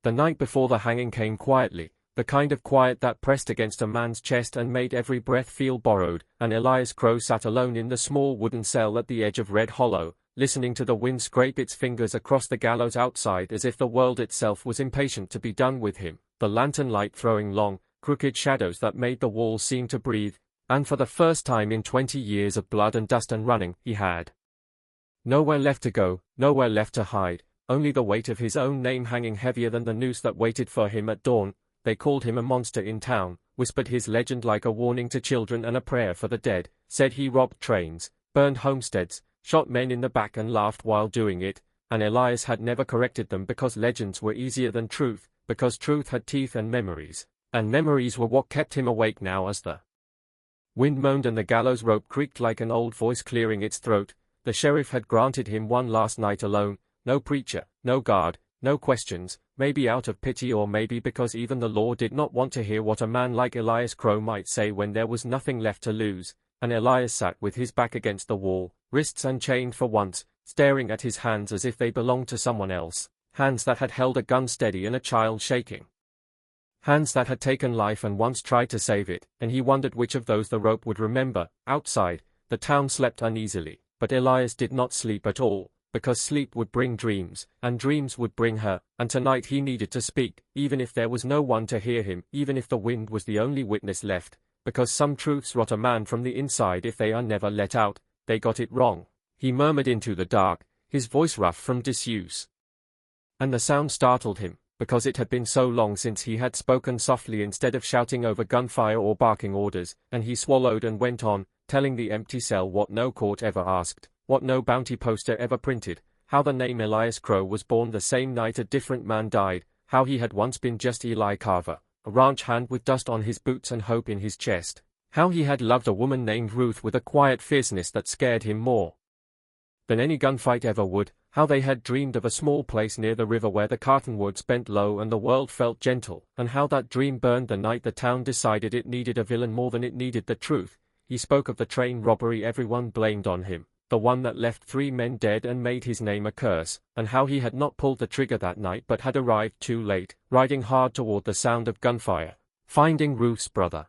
The night before the hanging came quietly, the kind of quiet that pressed against a man's chest and made every breath feel borrowed, and Elias Crow sat alone in the small wooden cell at the edge of Red Hollow, listening to the wind scrape its fingers across the gallows outside as if the world itself was impatient to be done with him, the lantern light throwing long, crooked shadows that made the walls seem to breathe, and for the first time in 20 years of blood and dust and running, he had nowhere left to go, nowhere left to hide, only the weight of his own name hanging heavier than the noose that waited for him at dawn. They called him a monster in town, whispered his legend like a warning to children and a prayer for the dead, said he robbed trains, burned homesteads, shot men in the back and laughed while doing it, and Elias had never corrected them because legends were easier than truth, because truth had teeth and memories were what kept him awake now as the wind moaned and the gallows rope creaked like an old voice clearing its throat. The sheriff had granted him one last night alone, no preacher, no guard, no questions, maybe out of pity or maybe because even the law did not want to hear what a man like Elias Crow might say when there was nothing left to lose, and Elias sat with his back against the wall, wrists unchained for once, staring at his hands as if they belonged to someone else, hands that had held a gun steady and a child shaking. Hands that had taken life and once tried to save it, and he wondered which of those the rope would remember. Outside, the town slept uneasily, but Elias did not sleep at all, because sleep would bring dreams, and dreams would bring her, and tonight he needed to speak, even if there was no one to hear him, even if the wind was the only witness left, because some truths rot a man from the inside if they are never let out. They got it wrong. He murmured into the dark, his voice rough from disuse. And the sound startled him, because it had been so long since he had spoken softly instead of shouting over gunfire or barking orders, and he swallowed and went on, telling the empty cell what no court ever asked, what no bounty poster ever printed, how the name Elias Crow was born the same night a different man died, how he had once been just Eli Carver, a ranch hand with dust on his boots and hope in his chest, how he had loved a woman named Ruth with a quiet fierceness that scared him more than any gunfight ever would, how they had dreamed of a small place near the river where the cottonwoods bent low and the world felt gentle, and how that dream burned the night the town decided it needed a villain more than it needed the truth. He spoke of the train robbery everyone blamed on him, the one that left 3 men dead and made his name a curse, and how he had not pulled the trigger that night but had arrived too late, riding hard toward the sound of gunfire, finding Ruth's brother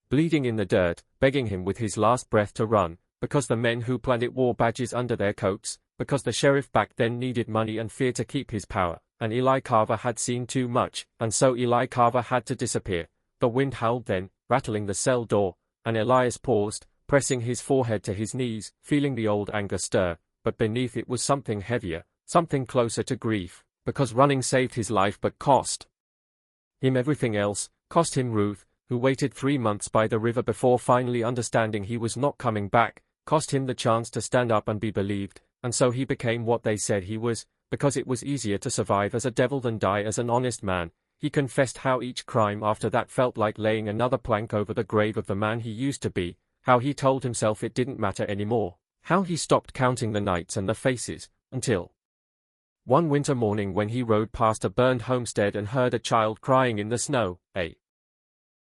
bleeding in the dirt, begging him with his last breath to run, because the men who planned it wore badges under their coats, because the sheriff back then needed money and fear to keep his power, and Eli Carver had seen too much, and so Eli Carver had to disappear. The wind howled then, rattling the cell door, and Elias paused, pressing his forehead to his knees, feeling the old anger stir, but beneath it was something heavier, something closer to grief, because running saved his life but cost him everything else, cost him Ruth, who waited 3 months by the river before finally understanding he was not coming back, cost him the chance to stand up and be believed, and so he became what they said he was, because it was easier to survive as a devil than die as an honest man. He confessed how each crime after that felt like laying another plank over the grave of the man he used to be, how he told himself it didn't matter anymore, how he stopped counting the nights and the faces, until one winter morning when he rode past a burned homestead and heard a child crying in the snow, a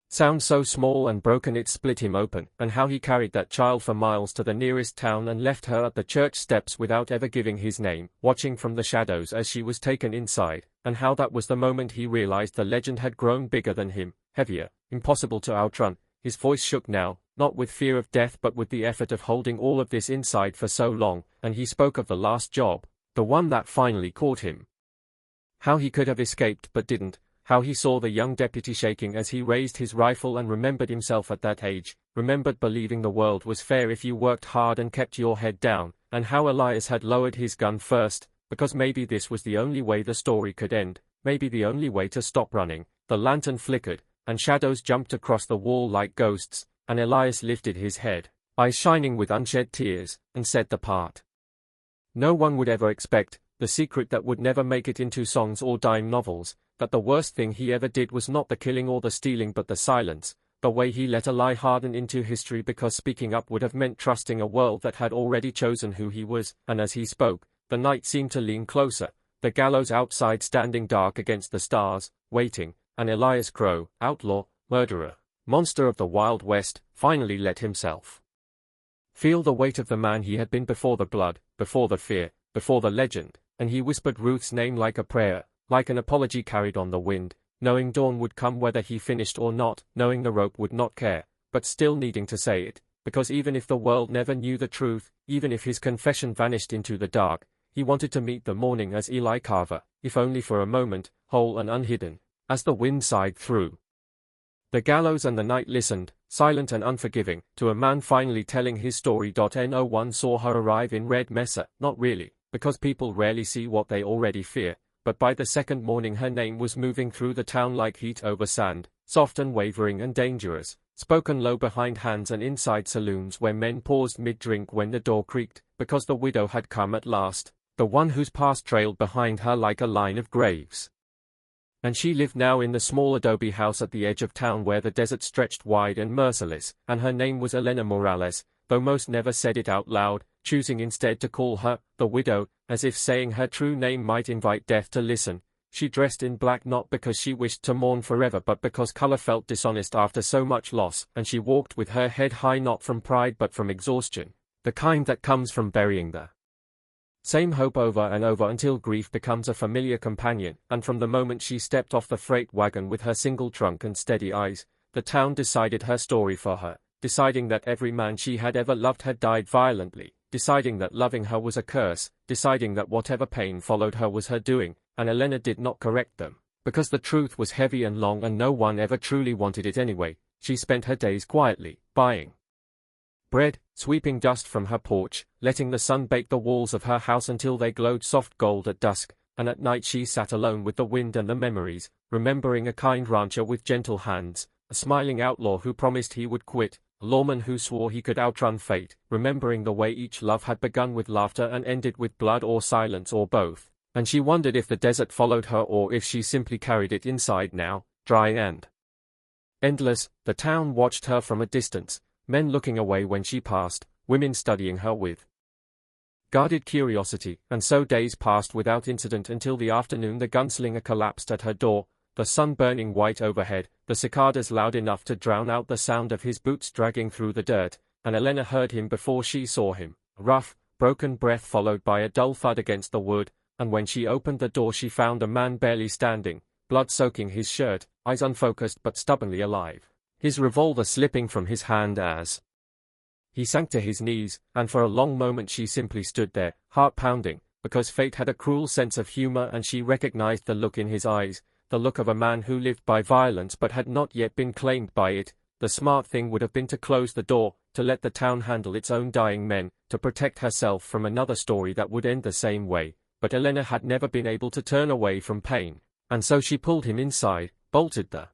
sound so small and broken it split him open, and how he carried that child for miles to the nearest town and left her at the church steps without ever giving his name, watching from the shadows as she was taken inside, and how that was the moment he realized the legend had grown bigger than him, heavier, impossible to outrun. His voice shook now, not with fear of death but with the effort of holding all of this inside for so long, and he spoke of the last job, the one that finally caught him. How he could have escaped but didn't, how he saw the young deputy shaking as he raised his rifle and remembered himself at that age, remembered believing the world was fair if you worked hard and kept your head down, and how Elias had lowered his gun first, because maybe this was the only way the story could end, maybe the only way to stop running. The lantern flickered, and shadows jumped across the wall like ghosts, and Elias lifted his head, eyes shining with unshed tears, and said the part no one would ever expect, the secret that would never make it into songs or dime novels, that the worst thing he ever did was not the killing or the stealing but the silence, the way he let a lie harden into history because speaking up would have meant trusting a world that had already chosen who he was, and as he spoke, the night seemed to lean closer, the gallows outside standing dark against the stars, waiting, and Elias Crow, outlaw, murderer, monster of the Wild West, finally let himself feel the weight of the man he had been before the blood, before the fear, before the legend, and he whispered Ruth's name like a prayer, like an apology carried on the wind, knowing dawn would come whether he finished or not, knowing the rope would not care, but still needing to say it, because even if the world never knew the truth, even if his confession vanished into the dark, he wanted to meet the morning as Eli Carver, if only for a moment, whole and unhidden, as the wind sighed through the gallows and the night listened, silent and unforgiving, to a man finally telling his story. No one saw her arrive in Red Mesa, not really, because people rarely see what they already fear, but by the second morning her name was moving through the town like heat over sand, soft and wavering and dangerous, spoken low behind hands and inside saloons where men paused mid-drink when the door creaked, because the widow had come at last, the one whose past trailed behind her like a line of graves. And she lived now in the small adobe house at the edge of town where the desert stretched wide and merciless, and her name was Elena Morales, though most never said it out loud, choosing instead to call her the widow, as if saying her true name might invite death to listen. She dressed in black not because she wished to mourn forever but because color felt dishonest after so much loss, and she walked with her head high not from pride but from exhaustion, the kind that comes from burying the same hope over and over until grief becomes a familiar companion, and from the moment she stepped off the freight wagon with her single trunk and steady eyes, the town decided her story for her, deciding that every man she had ever loved had died violently, deciding that loving her was a curse, deciding that whatever pain followed her was her doing, and Elena did not correct them, because the truth was heavy and long and no one ever truly wanted it anyway. She spent her days quietly, buying bread, sweeping dust from her porch, letting the sun bake the walls of her house until they glowed soft gold at dusk, and at night she sat alone with the wind and the memories, remembering a kind rancher with gentle hands, a smiling outlaw who promised he would quit, a lawman who swore he could outrun fate, remembering the way each love had begun with laughter and ended with blood or silence or both, and she wondered if the desert followed her or if she simply carried it inside now, dry and endless. The town watched her from a distance, men looking away when she passed, women studying her with guarded curiosity, and so days passed without incident until the afternoon the gunslinger collapsed at her door, the sun burning white overhead, the cicadas loud enough to drown out the sound of his boots dragging through the dirt, and Elena heard him before she saw him, a rough, broken breath followed by a dull thud against the wood, and when she opened the door she found a man barely standing, blood soaking his shirt, eyes unfocused but stubbornly alive, his revolver slipping from his hand as he sank to his knees, and for a long moment she simply stood there, heart pounding, because fate had a cruel sense of humor and she recognized the look in his eyes, the look of a man who lived by violence but had not yet been claimed by it. The smart thing would have been to close the door, to let the town handle its own dying men, to protect herself from another story that would end the same way, but Elena had never been able to turn away from pain, and so she pulled him inside, bolted the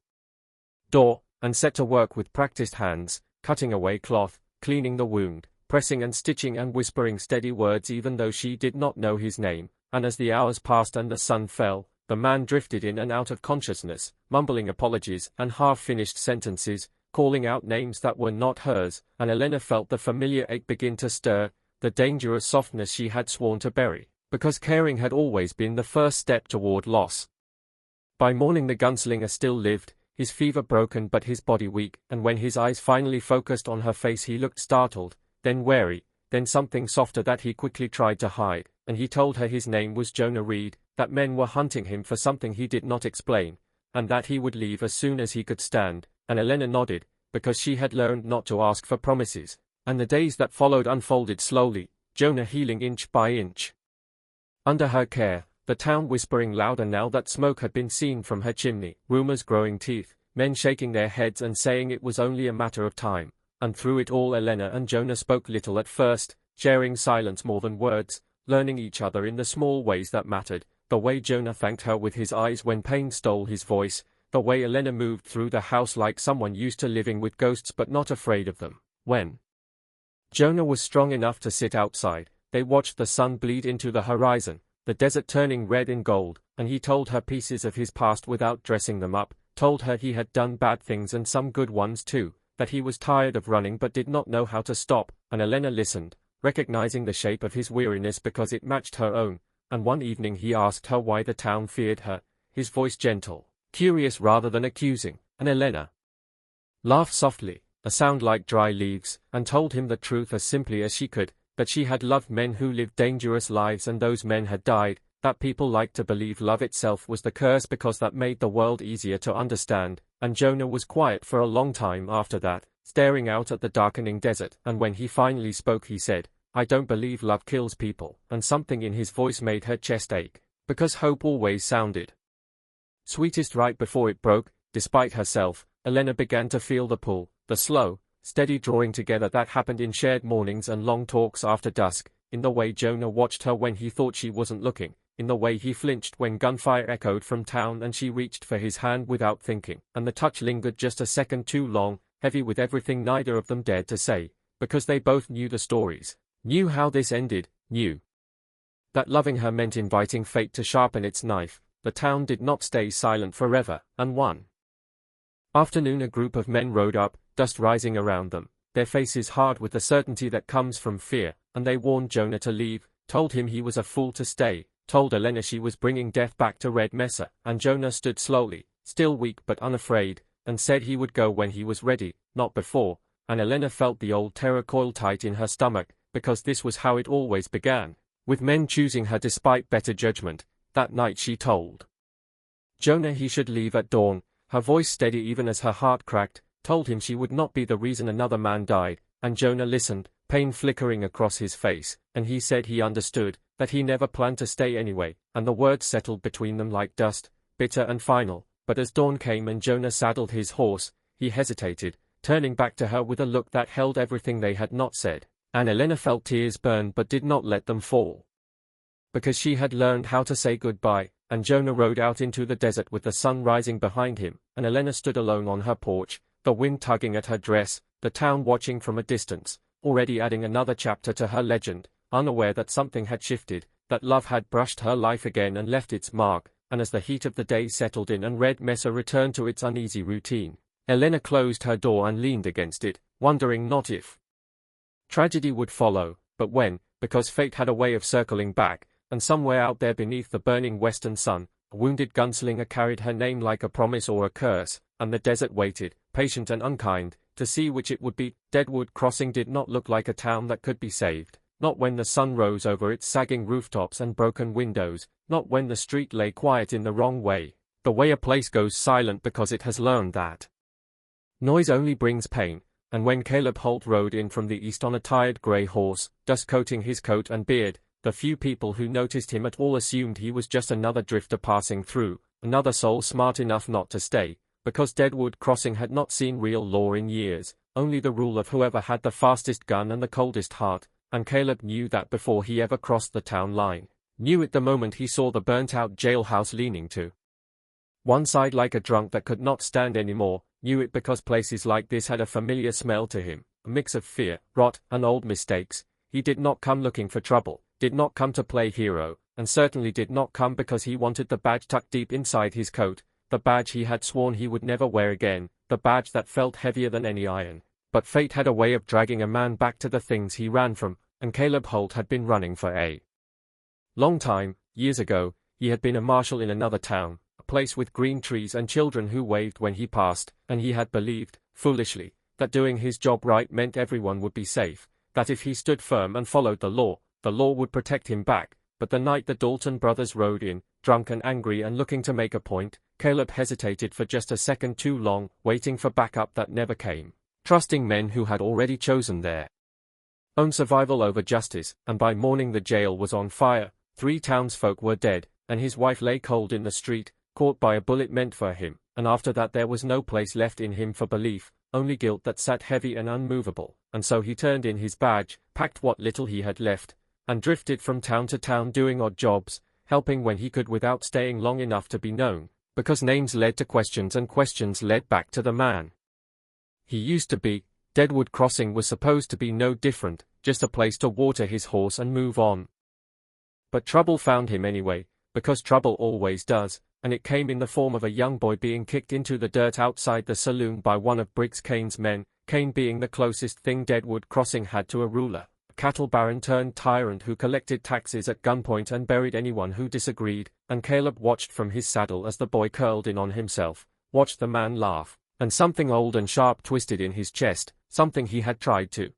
door, and set to work with practiced hands, cutting away cloth, cleaning the wound, pressing and stitching and whispering steady words even though she did not know his name, and as the hours passed and the sun fell, the man drifted in and out of consciousness, mumbling apologies and half-finished sentences, calling out names that were not hers, and Elena felt the familiar ache begin to stir, the dangerous softness she had sworn to bury, because caring had always been the first step toward loss. By morning the gunslinger still lived, his fever broken but his body weak, and when his eyes finally focused on her face he looked startled, then wary, then something softer that he quickly tried to hide, and he told her his name was Jonah Reed, that men were hunting him for something he did not explain, and that he would leave as soon as he could stand, and Elena nodded, because she had learned not to ask for promises, and the days that followed unfolded slowly, Jonah healing inch by inch under her care, the town whispering louder now that smoke had been seen from her chimney, rumors growing teeth, men shaking their heads and saying it was only a matter of time, and through it all Elena and Jonah spoke little at first, sharing silence more than words, learning each other in the small ways that mattered, the way Jonah thanked her with his eyes when pain stole his voice, the way Elena moved through the house like someone used to living with ghosts but not afraid of them. When Jonah was strong enough to sit outside, they watched the sun bleed into the horizon, the desert turning red and gold, and he told her pieces of his past without dressing them up, told her he had done bad things and some good ones too, that he was tired of running but did not know how to stop, and Elena listened, recognizing the shape of his weariness because it matched her own, and one evening he asked her why the town feared her, his voice gentle, curious rather than accusing, and Elena laughed softly, a sound like dry leaves, and told him the truth as simply as she could, that she had loved men who lived dangerous lives and those men had died, that people liked to believe love itself was the curse because that made the world easier to understand, and Jonah was quiet for a long time after that, staring out at the darkening desert, and when he finally spoke he said, "I don't believe love kills people," and something in his voice made her chest ache, because hope always sounded sweetest right before it broke. Despite herself, Elena began to feel the pull, the slow, steady drawing together that happened in shared mornings and long talks after dusk, in the way Jonah watched her when he thought she wasn't looking, in the way he flinched when gunfire echoed from town and she reached for his hand without thinking, and the touch lingered just a second too long, heavy with everything neither of them dared to say, because they both knew the stories, knew how this ended, knew that loving her meant inviting fate to sharpen its knife. The town did not stay silent forever, and one afternoon a group of men rode up, dust rising around them, their faces hard with the certainty that comes from fear, and they warned Jonah to leave, told him he was a fool to stay, told Elena she was bringing death back to Red Mesa, and Jonah stood slowly, still weak but unafraid, and said he would go when he was ready, not before, and Elena felt the old terror coil tight in her stomach, because this was how it always began, with men choosing her despite better judgment. That night she told Jonah he should leave at dawn, her voice steady even as her heart cracked, told him she would not be the reason another man died, and Jonah listened, pain flickering across his face, and he said he understood, that he never planned to stay anyway, and the words settled between them like dust, bitter and final, but as dawn came and Jonah saddled his horse, he hesitated, turning back to her with a look that held everything they had not said, and Elena felt tears burn but did not let them fall, because she had learned how to say goodbye, and Jonah rode out into the desert with the sun rising behind him, and Elena stood alone on her porch, the wind tugging at her dress, the town watching from a distance, already adding another chapter to her legend, unaware that something had shifted, that love had brushed her life again and left its mark, and as the heat of the day settled in and Red Mesa returned to its uneasy routine, Elena closed her door and leaned against it, wondering not if tragedy would follow, but when, because fate had a way of circling back, and somewhere out there beneath the burning western sun, a wounded gunslinger carried her name like a promise or a curse, and the desert waited, patient and unkind, to see which it would be. Deadwood Crossing did not look like a town that could be saved, not when the sun rose over its sagging rooftops and broken windows, not when the street lay quiet in the wrong way, the way a place goes silent because it has learned that noise only brings pain. And when Caleb Holt rode in from the east on a tired grey horse, dust coating his coat and beard, the few people who noticed him at all assumed he was just another drifter passing through, another soul smart enough not to stay, because Deadwood Crossing had not seen real law in years, only the rule of whoever had the fastest gun and the coldest heart, and Caleb knew that before he ever crossed the town line, knew it the moment he saw the burnt-out jailhouse leaning to one side like a drunk that could not stand anymore, knew it because places like this had a familiar smell to him, a mix of fear, rot, and old mistakes. He did not come looking for trouble, did not come to play hero, and certainly did not come because he wanted the badge tucked deep inside his coat, the badge he had sworn he would never wear again, the badge that felt heavier than any iron. But fate had a way of dragging a man back to the things he ran from, and Caleb Holt had been running for a long time. Years ago, he had been a marshal in another town, a place with green trees and children who waved when he passed, and he had believed, foolishly, that doing his job right meant everyone would be safe, that if he stood firm and followed the law would protect him back. But the night the Dalton brothers rode in, drunk and angry and looking to make a point, Caleb hesitated for just a second too long, waiting for backup that never came, trusting men who had already chosen their own survival over justice, and by morning the jail was on fire, 3 townsfolk were dead, and his wife lay cold in the street, caught by a bullet meant for him, and after that there was no place left in him for belief, only guilt that sat heavy and unmovable, and so he turned in his badge, packed what little he had left, and drifted from town to town doing odd jobs, helping when he could without staying long enough to be known, because names led to questions and questions led back to the man he used to be. Deadwood Crossing was supposed to be no different, just a place to water his horse and move on. But trouble found him anyway, because trouble always does, and it came in the form of a young boy being kicked into the dirt outside the saloon by one of Briggs Kane's men, Kane being the closest thing Deadwood Crossing had to a ruler, a cattle baron turned tyrant who collected taxes at gunpoint and buried anyone who disagreed, and Caleb watched from his saddle as the boy curled in on himself, watched the man laugh, and something old and sharp twisted in his chest, something he had tried to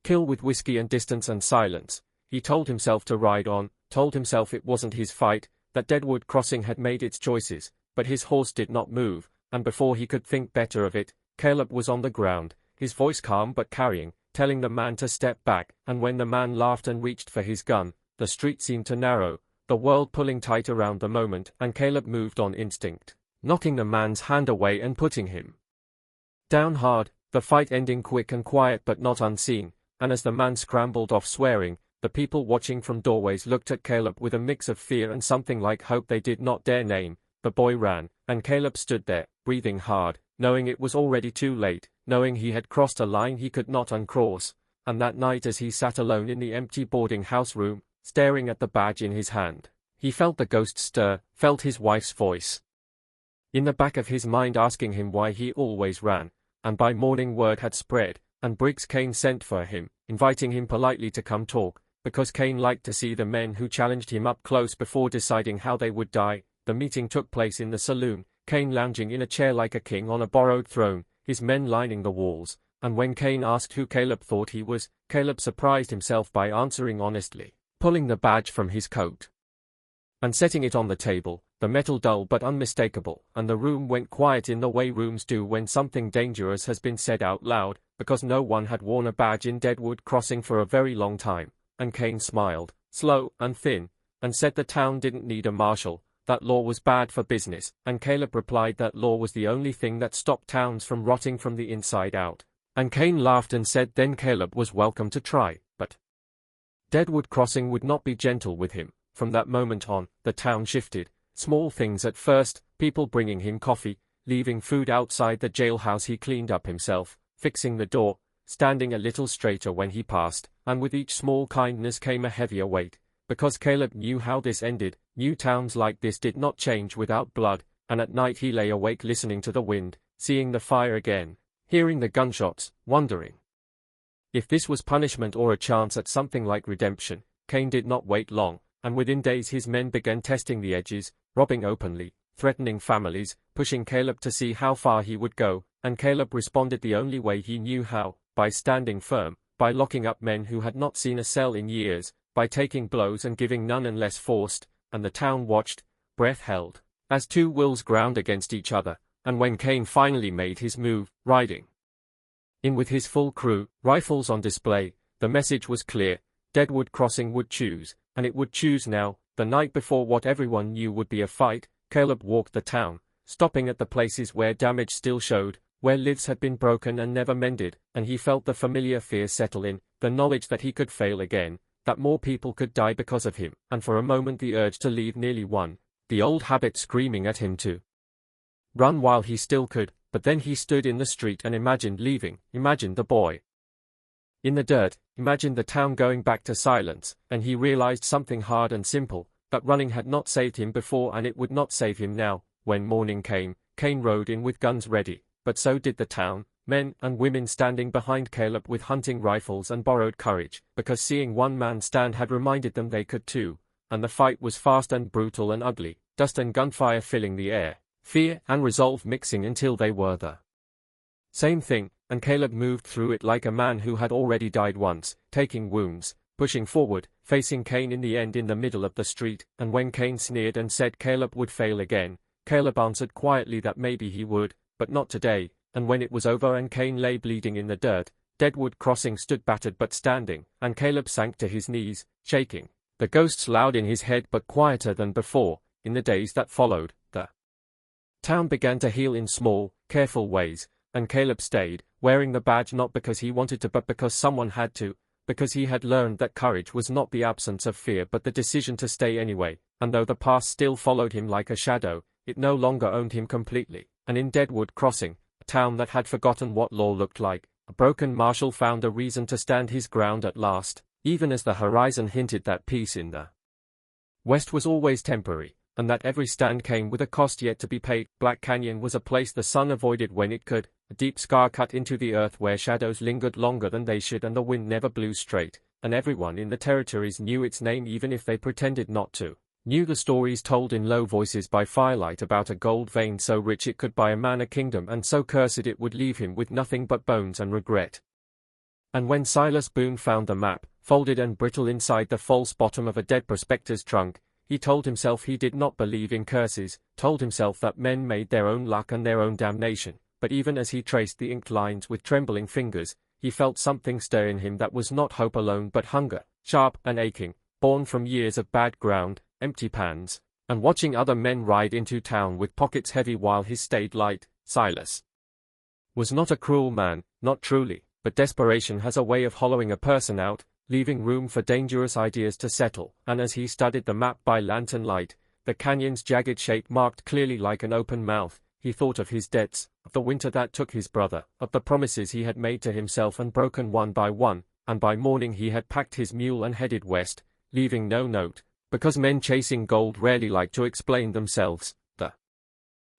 kill with whiskey and distance and silence. He told himself to ride on, told himself it wasn't his fight, that Deadwood Crossing had made its choices, but his horse did not move, and before he could think better of it, Caleb was on the ground, his voice calm but carrying, telling the man to step back, and when the man laughed and reached for his gun, the street seemed to narrow, the world pulling tight around the moment, and Caleb moved on instinct, knocking the man's hand away and putting him down hard, the fight ending quick and quiet but not unseen, and as the man scrambled off swearing, the people watching from doorways looked at Caleb with a mix of fear and something like hope they did not dare name. The boy ran, and Caleb stood there, breathing hard, knowing it was already too late, knowing he had crossed a line he could not uncross, and that night as he sat alone in the empty boarding house room, staring at the badge in his hand, he felt the ghost stir, felt his wife's voice in the back of his mind asking him why he always ran, and by morning word had spread, and Briggs Kane sent for him, inviting him politely to come talk, because Kane liked to see the men who challenged him up close before deciding how they would die. The meeting took place in the saloon, Kane lounging in a chair like a king on a borrowed throne, his men lining the walls, and when Kane asked who Caleb thought he was, Caleb surprised himself by answering honestly, pulling the badge from his coat and setting it on the table, the metal dull but unmistakable, and the room went quiet in the way rooms do when something dangerous has been said out loud, because no one had worn a badge in Deadwood Crossing for a very long time, and Kane smiled, slow and thin, and said the town didn't need a marshal, that law was bad for business, and Caleb replied that law was the only thing that stopped towns from rotting from the inside out, and Kane laughed and said then Caleb was welcome to try, but Deadwood Crossing would not be gentle with him. From that moment on, the town shifted, small things at first, people bringing him coffee, leaving food outside the jailhouse he cleaned up himself, fixing the door, standing a little straighter when he passed, and with each small kindness came a heavier weight, because Caleb knew how this ended, knew towns like this did not change without blood, and at night he lay awake listening to the wind, seeing the fire again, hearing the gunshots, wondering if this was punishment or a chance at something like redemption. Kane did not wait long, and within days his men began testing the edges, robbing openly, threatening families, pushing Caleb to see how far he would go, and Caleb responded the only way he knew how, by standing firm, by locking up men who had not seen a cell in years, by taking blows and giving none unless forced, and the town watched, breath held, as two wills ground against each other, and when Kane finally made his move, riding in with his full crew, rifles on display, the message was clear, Deadwood Crossing would choose, and it would choose now. The night before what everyone knew would be a fight, Caleb walked the town, stopping at the places where damage still showed, where lives had been broken and never mended, and he felt the familiar fear settle in, the knowledge that he could fail again, that more people could die because of him, and for a moment the urge to leave nearly won, the old habit screaming at him to run while he still could, but then he stood in the street and imagined leaving, imagined the boy in the dirt, imagined the town going back to silence, and he realized something hard and simple, that running had not saved him before and it would not save him now. When morning came, Kane rode in with guns ready, but so did the town, men and women standing behind Caleb with hunting rifles and borrowed courage, because seeing one man stand had reminded them they could too, and the fight was fast and brutal and ugly, dust and gunfire filling the air, fear and resolve mixing until they were the same thing, and Caleb moved through it like a man who had already died once, taking wounds, pushing forward, facing Kane in the end in the middle of the street, and when Kane sneered and said Caleb would fail again, Caleb answered quietly that maybe he would, but not today, and when it was over and Kane lay bleeding in the dirt, Deadwood Crossing stood battered but standing, and Caleb sank to his knees, shaking, the ghosts loud in his head but quieter than before. In the days that followed, the town began to heal in small, careful ways, and Caleb stayed, wearing the badge not because he wanted to but because someone had to, because he had learned that courage was not the absence of fear but the decision to stay anyway, and though the past still followed him like a shadow, it no longer owned him completely, and in Deadwood Crossing, a town that had forgotten what law looked like, a broken marshal found a reason to stand his ground at last, even as the horizon hinted that peace in the West was always temporary, and that every stand came with a cost yet to be paid. Black Canyon was a place the sun avoided when it could, a deep scar cut into the earth where shadows lingered longer than they should and the wind never blew straight, and everyone in the territories knew its name even if they pretended not to, knew the stories told in low voices by firelight about a gold vein so rich it could buy a man a kingdom and so cursed it would leave him with nothing but bones and regret. And when Silas Boone found the map, folded and brittle inside the false bottom of a dead prospector's trunk, he told himself he did not believe in curses, told himself that men made their own luck and their own damnation, but even as he traced the inked lines with trembling fingers, he felt something stir in him that was not hope alone but hunger, sharp and aching, born from years of bad ground, empty pans, and watching other men ride into town with pockets heavy while his stayed light. Silas was not a cruel man, not truly, but desperation has a way of hollowing a person out, leaving room for dangerous ideas to settle, and as he studied the map by lantern light, the canyon's jagged shape marked clearly like an open mouth, he thought of his debts, of the winter that took his brother, of the promises he had made to himself and broken one by one, and by morning he had packed his mule and headed west, leaving no note, because men chasing gold rarely like to explain themselves. The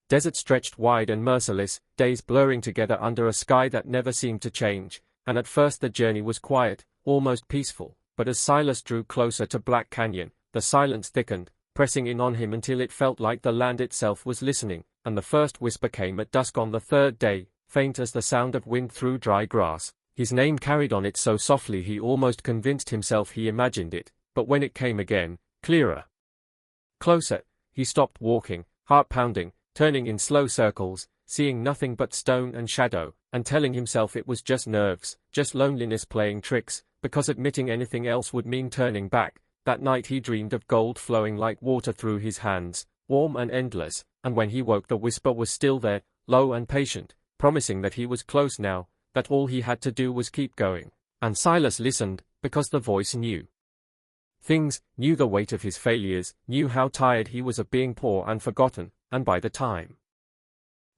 desert stretched wide and merciless, days blurring together under a sky that never seemed to change, and at first the journey was quiet, almost peaceful, but as Silas drew closer to Black Canyon, the silence thickened, pressing in on him until it felt like the land itself was listening, and the first whisper came at dusk on the third day, faint as the sound of wind through dry grass. His name carried on it so softly he almost convinced himself he imagined it, but when it came again, clearer, closer, he stopped walking, heart pounding, turning in slow circles, seeing nothing but stone and shadow, and telling himself it was just nerves, just loneliness playing tricks, because admitting anything else would mean turning back. That night he dreamed of gold flowing like water through his hands, warm and endless, and when he woke the whisper was still there, low and patient, promising that he was close now, that all he had to do was keep going. And Silas listened, because the voice knew things, knew the weight of his failures, knew how tired he was of being poor and forgotten, and by the time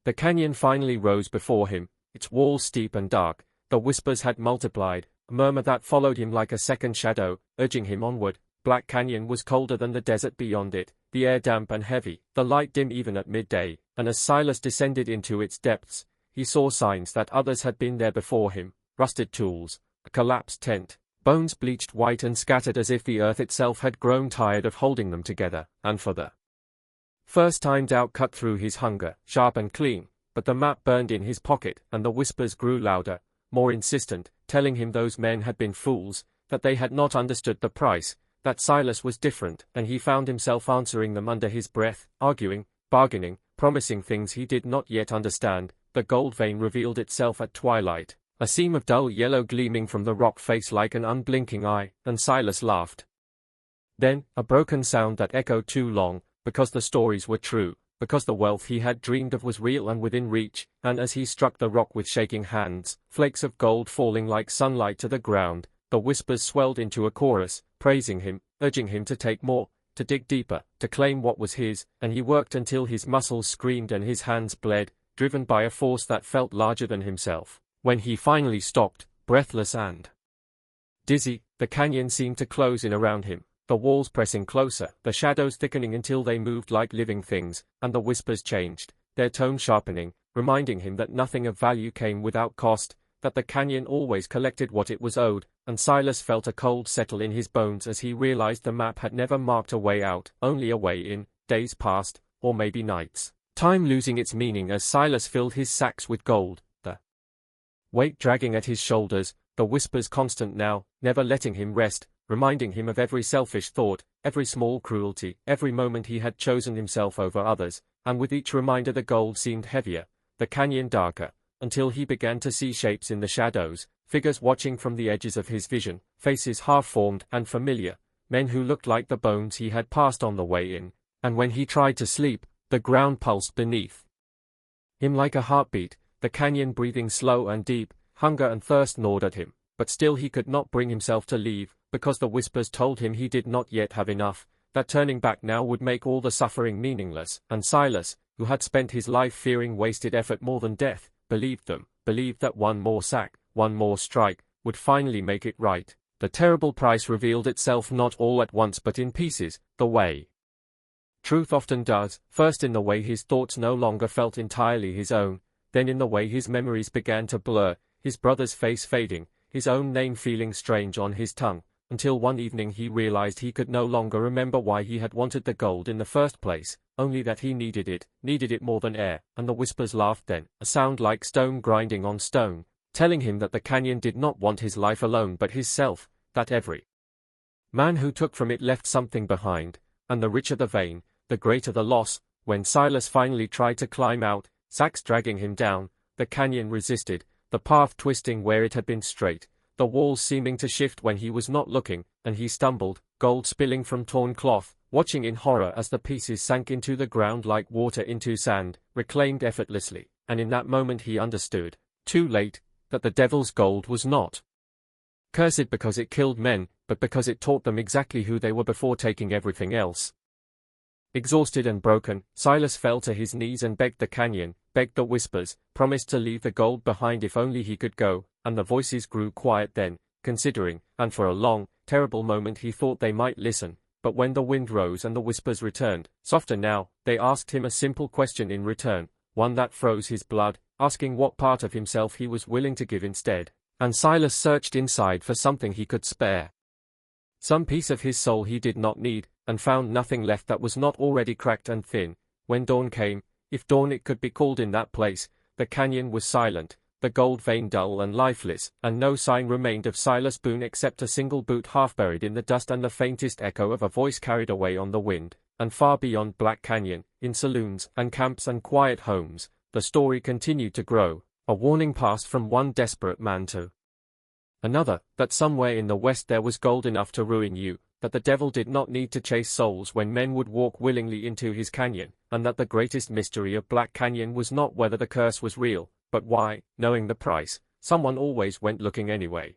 the canyon finally rose before him, its walls steep and dark, the whispers had multiplied, a murmur that followed him like a second shadow, urging him onward. Black Canyon was colder than the desert beyond it, the air damp and heavy, the light dim even at midday, and as Silas descended into its depths, he saw signs that others had been there before him, rusted tools, a collapsed tent, bones bleached white and scattered as if the earth itself had grown tired of holding them together, and for the first time doubt cut through his hunger, sharp and clean, but the map burned in his pocket, and the whispers grew louder, more insistent, telling him those men had been fools, that they had not understood the price, that Silas was different, and he found himself answering them under his breath, arguing, bargaining, promising things he did not yet understand. The gold vein revealed itself at twilight, a seam of dull yellow gleaming from the rock face like an unblinking eye, and Silas laughed. Then, a broken sound that echoed too long, because the stories were true, because the wealth he had dreamed of was real and within reach, and as he struck the rock with shaking hands, flakes of gold falling like sunlight to the ground, the whispers swelled into a chorus, praising him, urging him to take more, to dig deeper, to claim what was his, and he worked until his muscles screamed and his hands bled, driven by a force that felt larger than himself. When he finally stopped, breathless and dizzy, the canyon seemed to close in around him, the walls pressing closer, the shadows thickening until they moved like living things, and the whispers changed, their tone sharpening, reminding him that nothing of value came without cost, that the canyon always collected what it was owed, and Silas felt a cold settle in his bones as he realized the map had never marked a way out, only a way in. Days passed, or maybe nights, time losing its meaning as Silas filled his sacks with gold, the weight dragging at his shoulders, the whispers constant now, never letting him rest, reminding him of every selfish thought, every small cruelty, every moment he had chosen himself over others, and with each reminder the gold seemed heavier, the canyon darker, until he began to see shapes in the shadows, figures watching from the edges of his vision, faces half-formed and familiar, men who looked like the bones he had passed on the way in, and when he tried to sleep, the ground pulsed beneath him like a heartbeat, the canyon breathing slow and deep. Hunger and thirst gnawed at him, but still he could not bring himself to leave, because the whispers told him he did not yet have enough, that turning back now would make all the suffering meaningless, and Silas, who had spent his life fearing wasted effort more than death, believed them, believed that one more sack, one more strike, would finally make it right. The terrible price revealed itself not all at once but in pieces, the way truth often does, first in the way his thoughts no longer felt entirely his own, then in the way his memories began to blur, his brother's face fading, his own name feeling strange on his tongue, until one evening he realized he could no longer remember why he had wanted the gold in the first place, only that he needed it more than air, and the whispers laughed then, a sound like stone grinding on stone, telling him that the canyon did not want his life alone but his self, that every man who took from it left something behind, and the richer the vein, the greater the loss. When Silas finally tried to climb out, sacks dragging him down, the canyon resisted, the path twisting where it had been straight, the walls seeming to shift when he was not looking, and he stumbled, gold spilling from torn cloth, watching in horror as the pieces sank into the ground like water into sand, reclaimed effortlessly, and in that moment he understood, too late, that the devil's gold was not cursed because it killed men, but because it taught them exactly who they were before taking everything else. Exhausted and broken, Silas fell to his knees and begged the canyon, begged the whispers, promised to leave the gold behind if only he could go, and the voices grew quiet then, considering, and for a long, terrible moment he thought they might listen, but when the wind rose and the whispers returned, softer now, they asked him a simple question in return, one that froze his blood, asking what part of himself he was willing to give instead, and Silas searched inside for something he could spare. Some piece of his soul he did not need, and found nothing left that was not already cracked and thin. When dawn came, if dawn it could be called in that place, the canyon was silent, the gold vein dull and lifeless, and no sign remained of Silas Boone except a single boot half buried in the dust and the faintest echo of a voice carried away on the wind. And far beyond Black Canyon, in saloons and camps and quiet homes, the story continued to grow, a warning passed from one desperate man to another, that somewhere in the West there was gold enough to ruin you, that the devil did not need to chase souls when men would walk willingly into his canyon, and that the greatest mystery of Black Canyon was not whether the curse was real, but why, knowing the price, someone always went looking anyway.